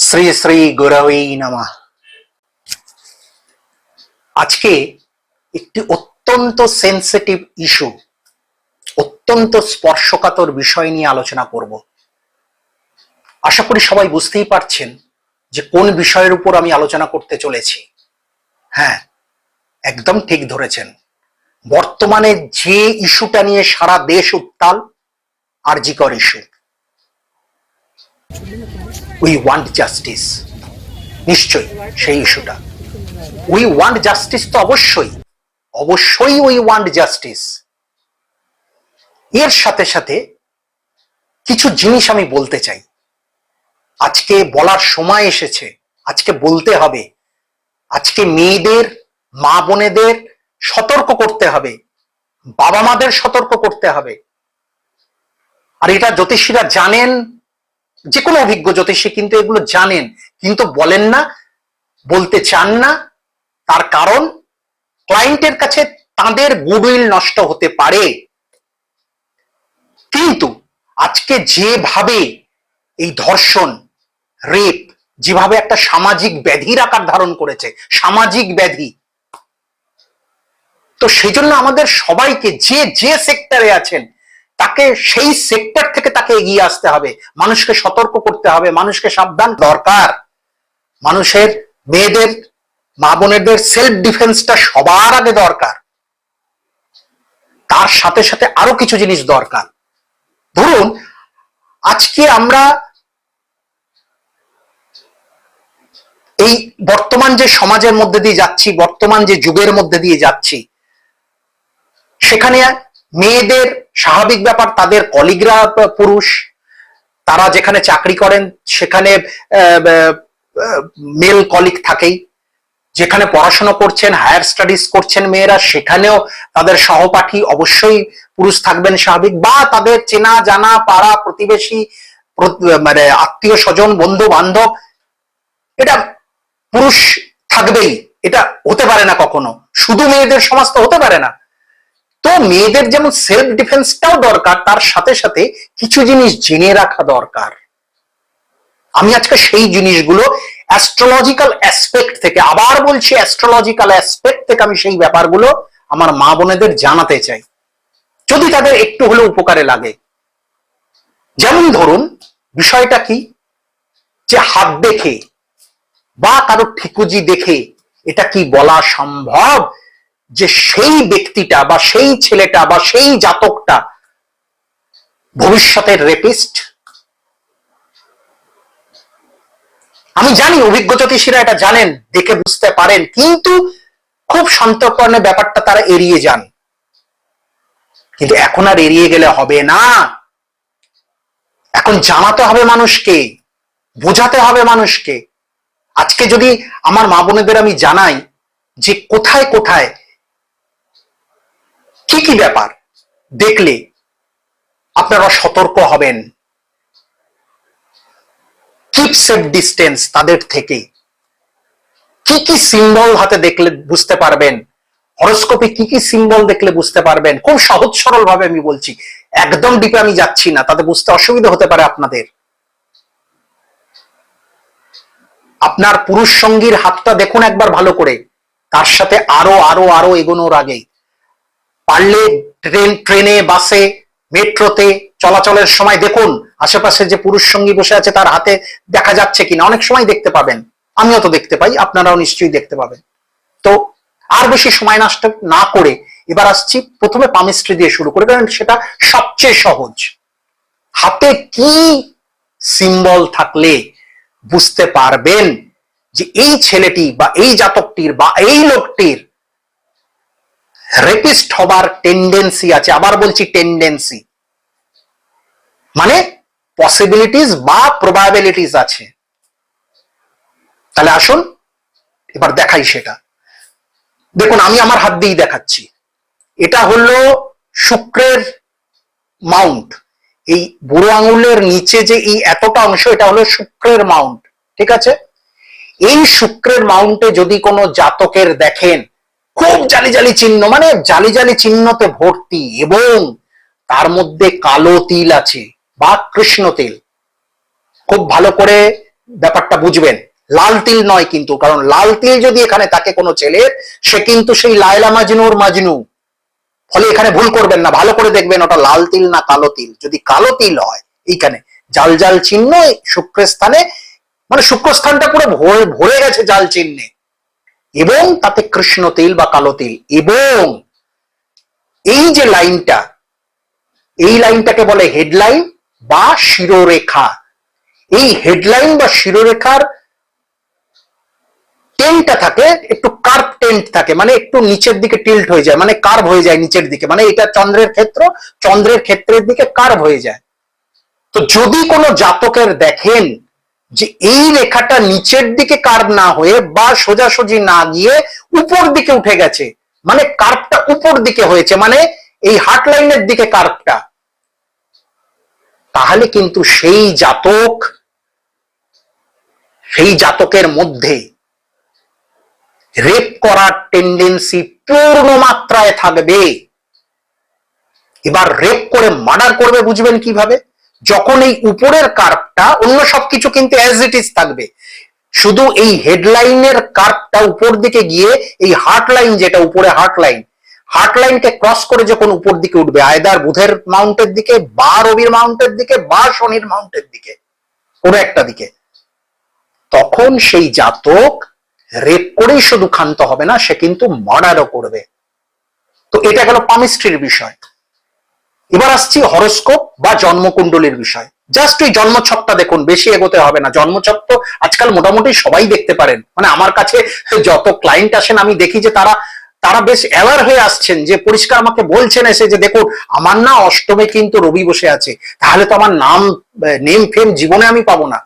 শ্রী শ্রী গুরবে নমঃ। আজকে একটি অত্যন্ত সেন্সিটিভ ইস্যু, অত্যন্ত স্পর্শকাতর বিষয় নিয়ে আলোচনা করব। আশা করি সবাই বুঝতেই পারছেন যে কোন বিষয়ের উপর আমি আলোচনা করতে চলেছি। হ্যাঁ, একদম ঠিক ধরেছেন। বর্তমানে যে ইস্যুটা নিয়ে সারা দেশ উত্তাল, RG Kar issue. We want justice, নিশ্চয়ই সেই ইস্যুটা। উই ওয়ান্ট জাস্টিস তো অবশ্যই অবশ্যই উই ওয়ান্ট জাস্টিস। এর সাথে সাথে কিছু জিনিস আমি বলতে চাই। আজকে বলার সময় এসেছে, আজকে বলতে হবে। আজকে মেয়েদের, মা বোনেদের সতর্ক করতে হবে, বাবা মাদের সতর্ক করতে হবে। আর এটা জ্যোতিষীরা জানেন, যে কোনো অভিজ্ঞ জ্যোতিষী কিন্তু এগুলো জানেন, কিন্তু বলেন না, বলতে চান না। তার কারণ ক্লায়েন্টের কাছে তাদের গুডউইল নষ্ট হতে পারে। কিন্তু আজকে যেভাবে এই ধর্ষণ, রেপ যেভাবে একটা সামাজিক ব্যাধির আকার ধারণ করেছে, সামাজিক ব্যাধি, তো সেই জন্য আমাদের সবাইকে যে যে সেক্টরে আছেন তাকে সেই সেক্টর থেকে তাকে এগিয়ে আসতে হবে, মানুষকে সতর্ক করতে হবে, মানুষকে সাবধান দরকার। মানুষের, মেয়েদের, মা বোনেদের সেলফ ডিফেন্সটা সবার আগে দরকার। তার সাথে সাথে আরো কিছু জিনিস দরকার। ধরুন আজকে আমরা এই বর্তমান যে সমাজের মধ্যে দিয়ে যাচ্ছি, বর্তমান যে যুগের মধ্যে দিয়ে যাচ্ছি, সেখানে মেয়েদের স্বাভাবিক ব্যাপার, তাদের কলিগরা পুরুষ, তারা যেখানে চাকরি করেন সেখানে মেল কলিগ থাকেই। যেখানে পড়াশোনা করছেন, হায়ার স্টাডিজ করছেন মেয়েরা, সেখানেও তাদের সহপাঠী অবশ্যই পুরুষ থাকবেন স্বাভাবিক, বা তাদের চেনা জানা পাড়া প্রতিবেশী, মানে আত্মীয় স্বজন, বন্ধু বান্ধব, এটা পুরুষ থাকবেই। এটা হতে পারে না কখনো, শুধু মেয়েদের সমাজ তো হতে পারে না। তো মেয়েদের যেমন সেলফ ডিফেন্সটাও দরকার, তার সাথে সাথে কিছু জিনিস জেনে রাখা দরকার। আমি আজকে সেই জিনিসগুলো অ্যাস্ট্রোলজিক্যাল অ্যাসপেক্ট থেকে, আবার বলছি অ্যাস্ট্রোলজিক্যাল অ্যাসপেক্ট থেকে আমি সেই ব্যাপারগুলো আমার মা বোনেদের জানাতে চাই, যদি তাদের একটু হলেও উপকারে লাগে। যেমন ধরুন বিষয়টা কি, যে হাত দেখে বা কারো ঠিকুজি দেখে এটা কি বলা সম্ভব যে সেই ব্যক্তিটা বা সেই ছেলেটা বা সেই জাতকটা ভবিষ্যতের রেপিস্ট? আমি জানি অভিজ্ঞ জ্যোতিষীরা এটা জানেন, দেখে বুঝতে পারেন, কিন্তু খুব সন্তর্পণে ব্যাপারটা তারা এড়িয়ে যান। কিন্তু এখন আর এড়িয়ে গেলে হবে না, এখন জানাতে হবে মানুষকে, বোঝাতে হবে মানুষকে। আজকে যদি আমার মা বোনেদের আমি জানাই যে কোথায় কোথায় কি কি ব্যাপার দেখলে আপনারা সতর্ক হবেন, কিপ সেফ ডিস্টেন্স তাদের থেকে, কি কি সিম্বল হাতে দেখলে বুঝতে পারবেন, হরোস্কোপে কি কি সিম্বল দেখলে বুঝতে পারবেন, খুব সহজ সরল ভাবে আমি বলছি, একদম ডিপে আমি যাচ্ছি না, তাতে বুঝতে অসুবিধা হতে পারে আপনাদের। আপনার পুরুষ সঙ্গীর হাতটা দেখুন একবার ভালো করে, তার সাথে আরো আরো আরো এগোনোর আগে পারলে ট্রেনে, বাসে, মেট্রোতে চলাচলের সময় দেখুন আশেপাশে যে পুরুষ সঙ্গী বসে আছে তার হাতে দেখা যাচ্ছে কিনা। অনেক সময় দেখতে পাবেন, আমিও তো দেখতে পাই, আপনারাও নিশ্চয়ই দেখতে পাবেন। তো আর বেশি সময় নষ্ট না করে এবার আসছি প্রথমে পামিস্ট্রি দিয়ে শুরু করে, কারণ সেটা সবচেয়ে সহজ। হাতে কি সিম্বল থাকলে বুঝতে পারবেন যে এই ছেলেটি বা এই জাতকটির বা এই লোকটির রেপিস্ট হবার টেন্ডেন্সি আছে? আবার বলছি টেন্ডেন্সি, মানে পসিবিলিটিস বা প্রবাবিলিটিস আছে। তাহলে আসুন এবার দেখাই সেটা। দেখুন আমি আমার হাত দিয়েই দেখাচ্ছি, এটা হলো শুক্রের মাউন্ট। এই বুড়ো আঙুলের নিচে যে এই এতটা অংশ, এটা হলো শুক্রের মাউন্ট, ঠিক আছে? এই শুক্রের মাউন্টে যদি কোনো জাতকের দেখেন খুব জালি জালি চিহ্ন, মানে জালি জালি চিহ্নতে ভর্তি, এবং তার মধ্যে কালো তিল আছে বা কৃষ্ণ তিল, খুব ভালো করে ব্যাপারটা বুঝবেন। লাল তিল নয় কিন্তু, কারণ লাল তিল যদি এখানে থাকে কোনো ছেলের, সে কিন্তু সেই লায়লা মাজনুর মাজনু। ফলে এখানে ভুল করবেন না, ভালো করে দেখবেন ওটা লাল তিল না কালো তিল। যদি কালো তিল হয়, এইখানে জাল জাল চিহ্ন শুক্রের স্থানে, মানে শুক্রস্থানটা পুরো ভরে গেছে জাল চিহ্নে, এবং তাতে কৃষ্ণ তিল বা কালো তিল, এবং এই যে লাইনটা, এই লাইনটাকে বলে হেডলাইন বা শিরোরেখা। এই হেডলাইন বা শিরোরেখার টেনটা থাকে একটু কার্ভ টেন্ট থাকে, মানে একটু নিচের দিকে টিল্ট হয়ে যায়, মানে কার্ভ হয়ে যায় নিচের দিকে, মানে এটা চন্দ্রের ক্ষেত্র, চন্দ্রের ক্ষেত্রের দিকে কার্ভ হয়ে যায়। তো যদি কোনো জাতকের দেখেন যে এই রেখাটা নিচের দিকে কার্ভ না হয়ে বা সোজাসুজি না গিয়ে উপর দিকে উঠে গেছে, মানে কার্ভটা উপর দিকে হয়েছে, মানে এই হার্ট লাইনের দিকে কার্ভটা, তাহলে কিন্তু সেই জাতকের মধ্যে রেপ করার টেন্ডেন্সি পূর্ণ মাত্রায় থাকবে। এবার রেপ করে মার্ডার করবে বুঝবেন কিভাবে? যখন এই উপরের কার্ভটা, অন্য সবকিছু কিন্তু অ্যাজ ইট ইজ থাকবে, শুধু এই হেডলাইনের কার্ভটা উপর দিকে গিয়ে এই হার্ট লাইন, যেটা উপরে হার্ট লাইনকে ক্রস করে যখন উপর দিকে উঠবে, আয়দার বুধের মাউন্টের দিকে বা রবির মাউন্টের দিকে বা শনির মাউন্টের দিকে, কোনো একটা দিকে, তখন সেই জাতক রেপ করেই শুধু ক্ষান্ত হবে না, সে কিন্তু মার্ডারও করবে। তো এটা গেল পামিস্ট্রির বিষয়। এবার আসছি হরোস্কোপ বা জন্মকুণ্ডলীর বিষয়। জাস্ট ওই জন্মছকটা দেখুন, বেশি এগোতে হবে না। জন্মছক তো আজকাল মোটামুটি সবাই দেখতে পারেন, মানে আমার কাছে যত ক্লায়েন্ট আসেন আমি দেখি যে তারা বেশ অ্যাওয়ার হয়ে আসছেন, যে পরিষ্কার আমাকে বলছেন এসে যে দেখুন আমার না অষ্টমে কিন্তু রবি বসে আছে, তাহলে তো আমার নেম ফেম জীবনে আমি পাবো না।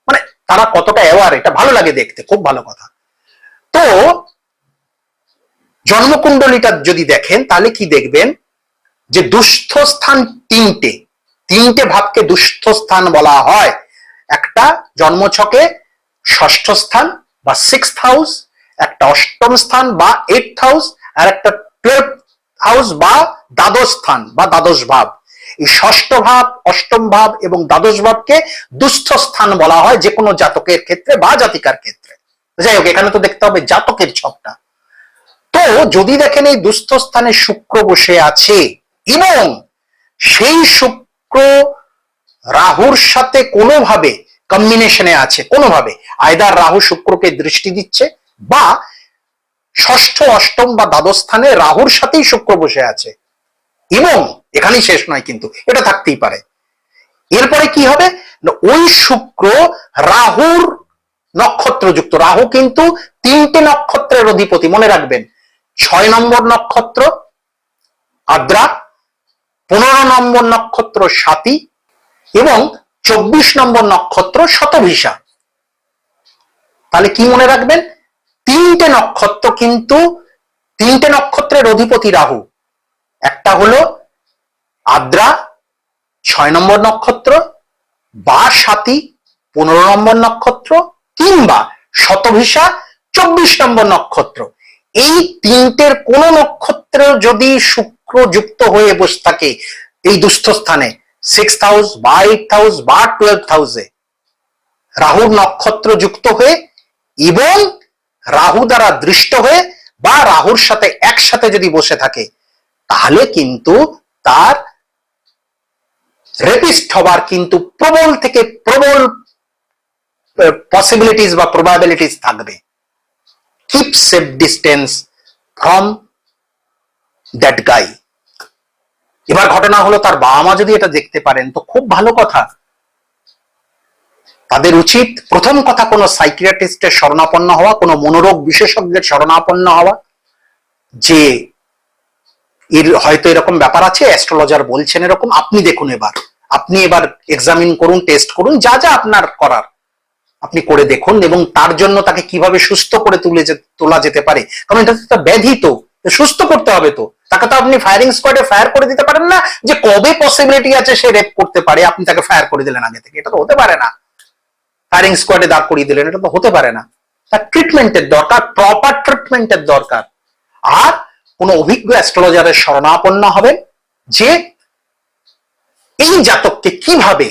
মানে তারা কতটা অ্যাওয়ার, এটা ভালো লাগে দেখতে, খুব ভালো কথা। তো জন্মকুণ্ডলীটা যদি দেখেন তাহলে কি দেখবেন, যে দুস্থ স্থান তিনটে ভাবকে দুস্থ স্থান বলা হয়। একটা জন্মছকে ষষ্ঠ স্থান বা 6th হাউস, একটা অষ্টম স্থান বা 8th হাউস, আর একটা 12th হাউস বা দ্বাদশ স্থান বা দ্বাদশ ভাব। এই ষষ্ঠ ভাব, অষ্টম ভাব এবং দ্বাদশ ভাবকে দুস্থ স্থান বলা হয় যে কোনো জাতকের ক্ষেত্রে বা জাতিকার ক্ষেত্রে। যাই হোক, এখানে তো দেখতে হবে জাতকের ছকটা। তো যদি দেখেন এই দুস্থ স্থানে শুক্র বসে আছে এবং সেই শুক্র রাহুর সাথে কোনোভাবে কম্বিনেশনে আছে, কোনোভাবে আয়দার রাহু শুক্রকে দৃষ্টি দিচ্ছে, বা ষষ্ঠ, অষ্টম বা দ্বাদশ স্থানে রাহুর সাথেই শুক্র বসে আছে, এবং এখানেই শেষ নয় কিন্তু, এটা থাকতেই পারে। এরপরে কি হবে, ওই শুক্র রাহুর নক্ষত্রযুক্ত। রাহু কিন্তু 3টে নক্ষত্রের অধিপতি, মনে রাখবেন। 6 নম্বর নক্ষত্র আদ্রা, 15 নম্বর নক্ষত্র স্বাতী এবং 24 নম্বর নক্ষত্র শতভিষা। তাহলে কি মনে রাখবেন, 3টে নক্ষত্র কিন্তু 3টে নক্ষত্রের অধিপতি রাহু। একটা হলো আদ্রা 6 নম্বর নক্ষত্র, বা স্বাতী 15 নম্বর নক্ষত্র, কিংবা শতভিষা 24 নম্বর নক্ষত্র। এই তিনটের কোন নক্ষত্র যদি শুক্র যুক্ত হয়ে বসে থাকে এই দুস্থ স্থানে, 6th হাউস বা 8th হাউস বা 12th হাউসে, রাহুর নক্ষত্র যুক্ত হয়ে এবং রাহু দ্বারা দৃষ্ট হয়ে বা রাহুর সাথে একসাথে যদি বসে থাকে, তাহলে কিন্তু তার রেপিস্ট হবার কিন্তু প্রবল থেকে প্রবল পসিবিলিটিস বা প্রবাবিলিটিস থাকবে। Keep safe distance from that guy. এবার ঘটনা হলো, তার বাবা মা যদি এটা দেখতে পারেন তো খুব ভালো কথা। তাদের উচিত প্রথম কথা কোনো সাইকিয়াট্রিস্টের শরণাপন্ন হওয়া, কোনো মনোরোগ বিশেষজ্ঞের শরণাপন্ন হওয়া, যে এর হয়তো এরকম ব্যাপার আছে, অ্যাস্ট্রোলজার বলছেন এরকম, আপনি দেখুন, আপনি এবার এক্সামিন করুন, টেস্ট করুন, যা যা আপনার করার আপনি করে দেখুন, এবং তার জন্য তাকে কিভাবে সুস্থ করে তোলা যেতে পারে। কারণ এটা তো ব্যাধি, তো সুস্থ করতে হবে। তো তাকে তো আপনি ফায়ারিং স্কোয়াডে ফায়ার করে দিতে পারেন না, যে কবে পসিবিলিটি আছে সে রেপ করতে পারে আপনি তাকে ফায়ার করে দিলেন আগে থেকে, এটা তো হতে পারে না। ফায়ারিং স্কোয়াডে দাঁড় করিয়ে দিলেন, এটা তো হতে পারে না। তার ট্রিটমেন্টের দরকার, প্রপার ট্রিটমেন্টের দরকার। আর কোনো অভিজ্ঞ অ্যাস্ট্রোলজারের শরণাপন্ন হবেন, যে এই জাতককে কিভাবে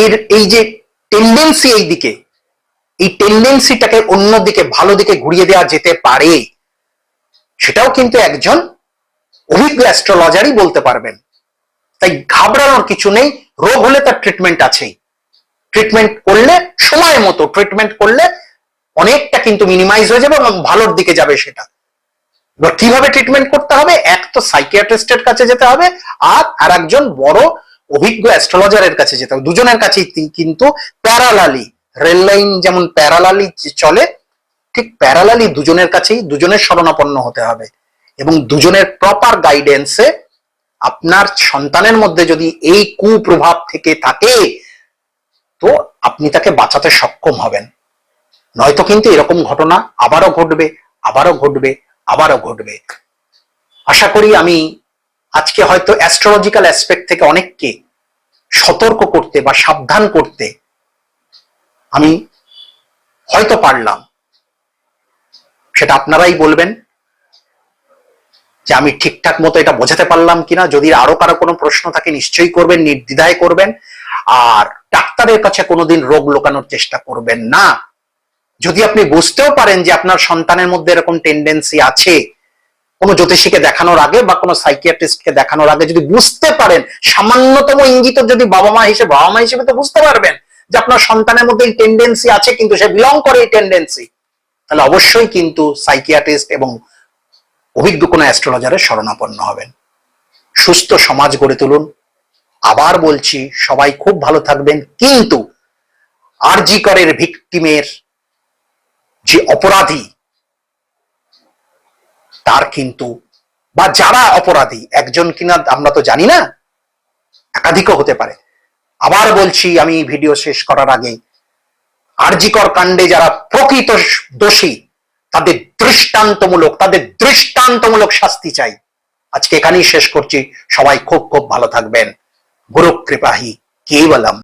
এর এই যে টেন্ডেন্সি এই টেন্ডেন্সিটাকে অন্যদিকে ভালো দিকে ঘুরিয়ে দেওয়া যেতে পারে, সেটাও কিন্তু একজন অভিজ্ঞ অ্যাস্ট্রোলজারই বলতে পারবেন। তাই ঘাবড়ানোর কিছু নেই, রোগ হলে তার ট্রিটমেন্ট আছেই। ট্রিটমেন্ট করলে, সময় মতো ট্রিটমেন্ট করলে অনেকটা কিন্তু মিনিমাইজ হয়ে যাবে এবং ভালোর দিকে যাবে সেটা। এবার কিভাবে ট্রিটমেন্ট করতে হবে, এক তো সাইকিয়াট্রিস্টের কাছে যেতে হবে, আর একজন বড় অভিজ্ঞ অ্যাস্ট্রোলজারের কাছে যেতে হবে। দুজনের কাছেই কিন্তু প্যারালালি, রেল লাইন যেমন প্যারালালি চলে, ঠিক প্যারালালি দুজনের কাছেই দুজনের শরণাপন্ন হতে হবে এবং দুজনের প্রপার গাইডেন্সে আপনার সন্তানের মধ্যে যদি এই কুপ্রভাব থেকে থাকে তো আপনি তাকে বাঁচাতে সক্ষম হবেন। নয়তো কিন্তু এরকম ঘটনা আবারও ঘটবে, আবারও ঘটবে, আবারও ঘটবে। আশা করি আমি আজকে হয়তো অ্যাস্ট্রোলজিক্যাল অ্যাসপেক্ট থেকে অনেককে সতর্ক করতে বা সাবধান করতে আমি হয়তো পারলাম। সেটা আপনারাই বলবেন যে আমি ঠিকঠাক মতো এটা বোঝাতে পারলাম কিনা। যদি আরো কারো কোনো প্রশ্ন থাকে নিশ্চয়ই করবেন, নির্দ্বিধায় করবেন। আর ডাক্তারের কাছে কোনোদিন রোগ লোকানোর চেষ্টা করবেন না। যদি আপনি বুঝতেও পারেন যে আপনার সন্তানের মধ্যে এরকম টেন্ডেন্সি আছে, কোনো জ্যোতিষীকে দেখানোর আগে বা কোনো সাইকিয়াট্রিস্টকে দেখানোর আগে যদি বুঝতে পারেন, সামান্যতম ইঙ্গিত যদি বাবা মা হিসেবে তো বুঝতে পারবেন যে আপনার সন্তানের মধ্যে এই টেন্ডেন্সি আছে, কিন্তু সে বিলং করে এই টেন্ডেন্সি, তাহলে অবশ্যই কিন্তু সাইকিয়াট্রিস্ট এবং অভিজ্ঞ কোনো অ্যাস্ট্রোলজারের শরণাপন্ন হবেন। সুস্থ সমাজ গড়ে তুলুন। আবার বলছি, সবাই খুব ভালো থাকবেন। কিন্তু আরজি করের ভিকটিমের যে অপরাধী, তার কিন্তু বা যারা অপরাধী, একজন কিনা আমরা তো জানি না, একাধিকও হতে পারে। আবার বলছি আমি ভিডিও শেষ করার আগে, আরজি কর কাণ্ডে যারা প্রকৃত দোষী তাদের দৃষ্টান্তমূলক শাস্তি চাই। আজকে এখানেই শেষ করছি। সবাই খুব খুব ভালো থাকবেন। গুরু কৃপাহি কেবলম।